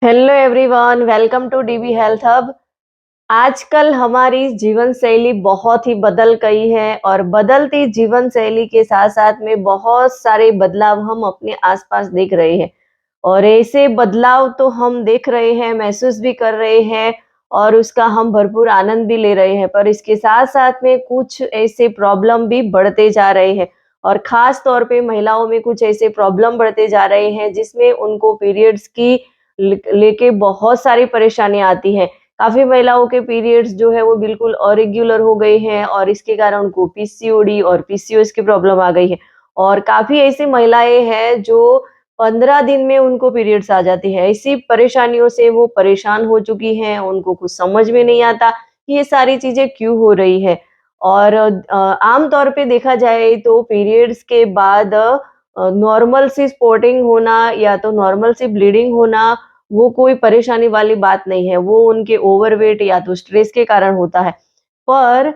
Hello everyone, welcome to DB health hub. आजकल हमारी जीवन शैली बहुत ही बदल गई है और बदलती जीवन शैली के साथ साथ में बहुत सारे बदलाव हम अपने आसपास देख रहे हैं। और ऐसे बदलाव तो हम देख रहे हैं, महसूस भी कर रहे हैं और उसका हम भरपूर आनंद भी ले रहे हैं। पर इसके साथ साथ में कुछ ऐसे प्रॉब्लम भी बढ़ते जा रहे हैं और खास तौर पे महिलाओं में कुछ ऐसे प्रॉब्लम बढ़ते जा रहे हैं जिसमें उनको पीरियड्स की लेके बहुत सारी परेशानियां आती है। काफ़ी महिलाओं के पीरियड्स जो है वो बिल्कुल इरेगुलर हो गए हैं और इसके कारण उनको पीसीओडी और पीसीओएस की प्रॉब्लम आ गई है। और काफ़ी ऐसी महिलाएँ हैं जो 15 दिन में उनको पीरियड्स आ जाती है। ऐसी परेशानियों से वो परेशान हो चुकी हैं, उनको कुछ समझ में नहीं आता कि ये सारी चीज़ें क्यों हो रही है। और आम तौर पे देखा जाए तो पीरियड्स के बाद नॉर्मल सी स्पॉटिंग होना या तो नॉर्मल सी ब्लीडिंग होना वो कोई परेशानी वाली बात नहीं है, वो उनके ओवरवेट या तो स्ट्रेस के कारण होता है। पर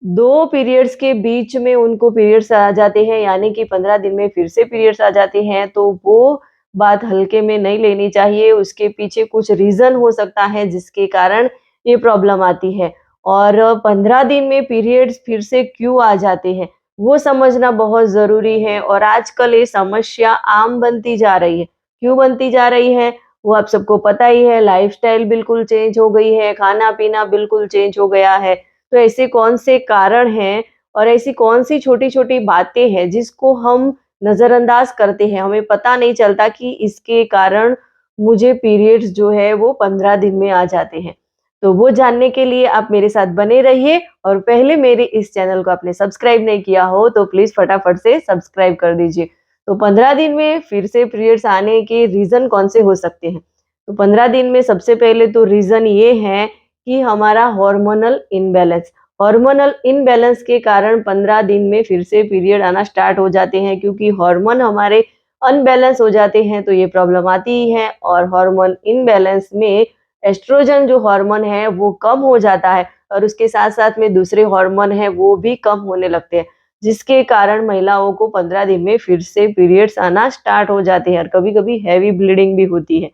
2 पीरियड्स के बीच में उनको पीरियड्स आ जाते हैं, यानी कि 15 दिन में फिर से पीरियड्स आ जाते हैं, तो वो बात हल्के में नहीं लेनी चाहिए। उसके पीछे कुछ रीज़न हो सकता है जिसके कारण ये प्रॉब्लम आती है। और 15 दिन में पीरियड्स फिर से क्यों आ जाते हैं, वो समझना बहुत ज़रूरी है और आजकल ये समस्या आम बनती जा रही है। क्यों बनती जा रही है? वो आप सबको पता ही है, लाइफ़स्टाइल बिल्कुल चेंज हो गई है, खाना-पीना बिल्कुल चेंज हो गया है। तो ऐसे कौन से कारण हैं और ऐसी कौन-सी छोटी-छोटी बातें हैं जिसको हम नज़रअंदाज करते हैं, हमें पता नहीं चलता कि इसके कारण मुझे पीरियड्स जो है वो 15 दिन में आ जाते हैं। तो वो जानने के लिए आप मेरे साथ बने रहिए और पहले मेरे इस चैनल को आपने सब्सक्राइब नहीं किया हो तो प्लीज़ फटाफट से सब्सक्राइब कर दीजिए। तो 15 दिन में फिर से पीरियड्स आने के रीज़न कौन से हो सकते हैं? तो 15 दिन में सबसे पहले तो रीज़न ये है कि हमारा हार्मोनल इम्बैलेंस। हार्मोनल इम्बैलेंस के कारण 15 दिन में फिर से पीरियड आना स्टार्ट हो जाते हैं, क्योंकि हार्मोन हमारे अनबैलेंस हो जाते हैं तो ये प्रॉब्लम आती ही है। और हार्मोन इम्बैलेंस में एस्ट्रोजन जो हार्मोन है वो कम हो जाता है और उसके साथ-साथ में दूसरे हार्मोन हैं वो भी कम होने लगते हैं, जिसके कारण महिलाओं को 15 दिन में फिर से पीरियड्स आना स्टार्ट हो जाते हैं और कभी-कभी हेवी ब्लीडिंग भी होती है।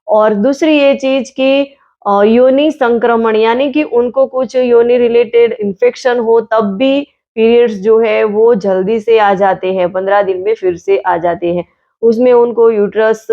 और दूसरी ये चीज़ कि योनि संक्रमण, यानी कि उनको कुछ योनि रिलेटेड इन्फेक्शन हो तब भी पीरियड्स जो है वो जल्दी से आ जाते हैं, 15 दिन में फिर से आ जाते हैं। उसमें उनको यूट्रस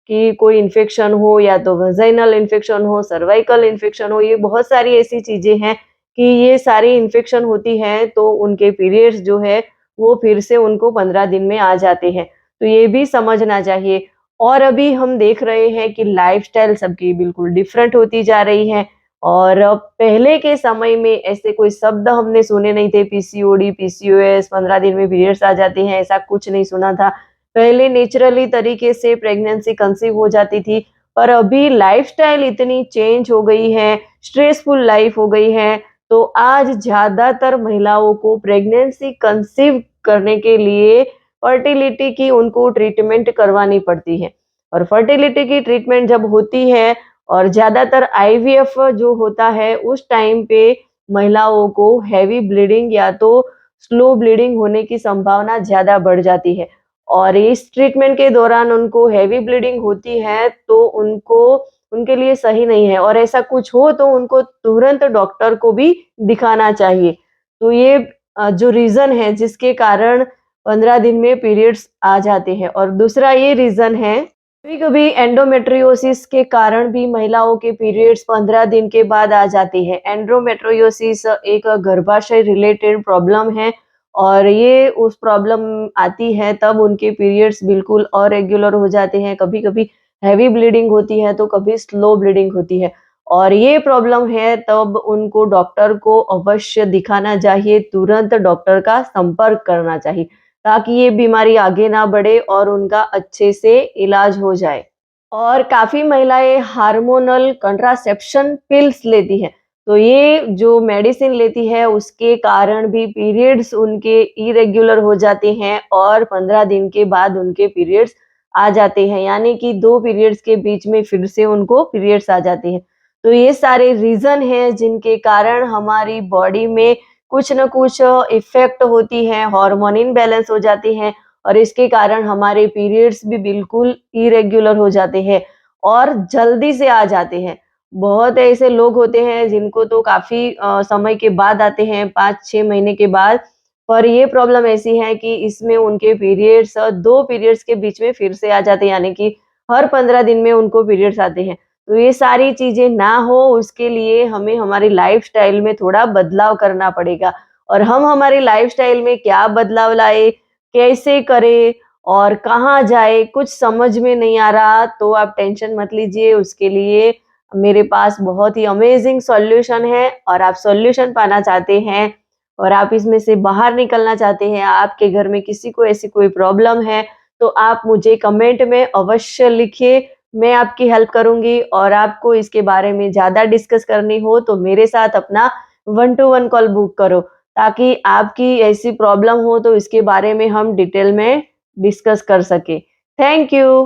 की कोई इन्फेक्शन हो या तो वेजाइनल इन्फेक्शन हो, सर्वाइकल इन्फेक्शन हो, ये बहुत सारी ऐसी चीज़ें हैं कि ये सारी इन्फेक्शन होती हैं तो उनके पीरियड्स जो है वो फिर से उनको 15 दिन में आ जाते हैं। तो ये भी समझना चाहिए। और अभी हम देख रहे हैं कि लाइफ़स्टाइल सबकी बिल्कुल डिफरेंट होती जा रही है और पहले के समय में ऐसे कोई शब्द हमने सुने नहीं थे, पीसीओडी, पीसीओएस, 15 दिन में पीरियड्स आ जाते हैं, ऐसा कुछ नहीं सुना था। पहले नेचुरली तरीके से प्रेगनेंसी कंसीव हो जाती थी, पर अभी लाइफ़स्टाइल इतनी चेंज हो गई है, स्ट्रेसफुल लाइफ़ हो गई है, तो आज ज़्यादातर महिलाओं को प्रेगनेंसी कंसीव करने के लिए फर्टिलिटी की उनको ट्रीटमेंट करवानी पड़ती है। और फर्टिलिटी की ट्रीटमेंट जब होती है और ज़्यादातर आईवीएफ जो होता है उस टाइम पे महिलाओं को हेवी ब्लीडिंग या तो स्लो ब्लीडिंग होने की संभावना ज़्यादा बढ़ जाती है। और इस ट्रीटमेंट के दौरान उनको हेवी ब्लीडिंग होती है तो उनको उनके लिए सही नहीं है और ऐसा कुछ हो तो उनको तुरंत डॉक्टर को भी दिखाना चाहिए। तो ये जो रीज़न है जिसके कारण 15 दिन में पीरियड्स आ जाते हैं। और दूसरा ये रीज़न है, कभी-कभी एंडोमेट्रियोसिस के कारण भी महिलाओं के पीरियड्स 15 दिन के बाद आ जाती है। एंडोमेट्रियोसिस एक गर्भाशय रिलेटेड प्रॉब्लम है और ये उस प्रॉब्लम आती है तब उनके पीरियड्स बिल्कुल अरेगुलर हो जाते हैं। कभी-कभी हेवी ब्लीडिंग होती है तो कभी स्लो ब्लीडिंग होती है और ये प्रॉब्लम है तब उनको डॉक्टर को अवश्य दिखाना चाहिए, तुरंत डॉक्टर का संपर्क करना चाहिए। ताकि ये बीमारी आगे ना बढ़े और उनका अच्छे से इलाज हो जाए। और काफ़ी महिलाएँ हार्मोनल कंट्रासेप्शन पिल्स लेती हैं, तो ये जो मेडिसिन लेती है उसके कारण भी पीरियड्स उनके इरेगुलर हो जाते हैं और 15 दिन के बाद उनके पीरियड्स आ जाते हैं, यानी कि 2 पीरियड्स के बीच में फिर से उनको पीरियड्स आ जाते हैं। तो ये सारे रीज़न हैं जिनके कारण हमारी बॉडी में कुछ न कुछ इफ़ेक्ट होती है, हार्मोन इम्बैलेंस हो जाते हैं और इसके कारण हमारे पीरियड्स भी बिल्कुल इरेगुलर हो जाते हैं। और जल्दी से आ जाते हैं। बहुत ऐसे लोग होते हैं जिनको तो काफ़ी समय के बाद आते हैं, 5-6 महीने के बाद, पर ये प्रॉब्लम ऐसी है कि इसमें उनके पीरियड्स 2 पीरियड्स के बीच में फिर से आ जाते हैं, यानी कि हर 15 दिन में उनको पीरियड्स आते हैं। तो ये सारी चीज़ें ना हो उसके लिए हमें हमारी लाइफ़स्टाइल में थोड़ा बदलाव करना पड़ेगा और हम हमारी लाइफ़स्टाइल में क्या बदलाव लाएँ, कैसे करें और कहाँ जाएँ, कुछ समझ में नहीं आ रहा तो आप टेंशन मत लीजिए, उसके लिए मेरे पास बहुत ही अमेज़िंग सॉल्यूशन है और आप सॉल्यूशन पाना चाहते हैं और आप इसमें से बाहर निकलना चाहते हैं, आपके घर में किसी को ऐसी कोई प्रॉब्लम है, तो आप मुझे कमेंट में अवश्य लिखिए। मैं आपकी हेल्प करूँगी और आपको इसके बारे में ज़्यादा डिस्कस करनी हो तो मेरे साथ अपना 1 टू 1 कॉल बुक करो, ताकि आपकी ऐसी प्रॉब्लम हो तो इसके बारे में हम डिटेल में डिस्कस कर सकें। Thank you.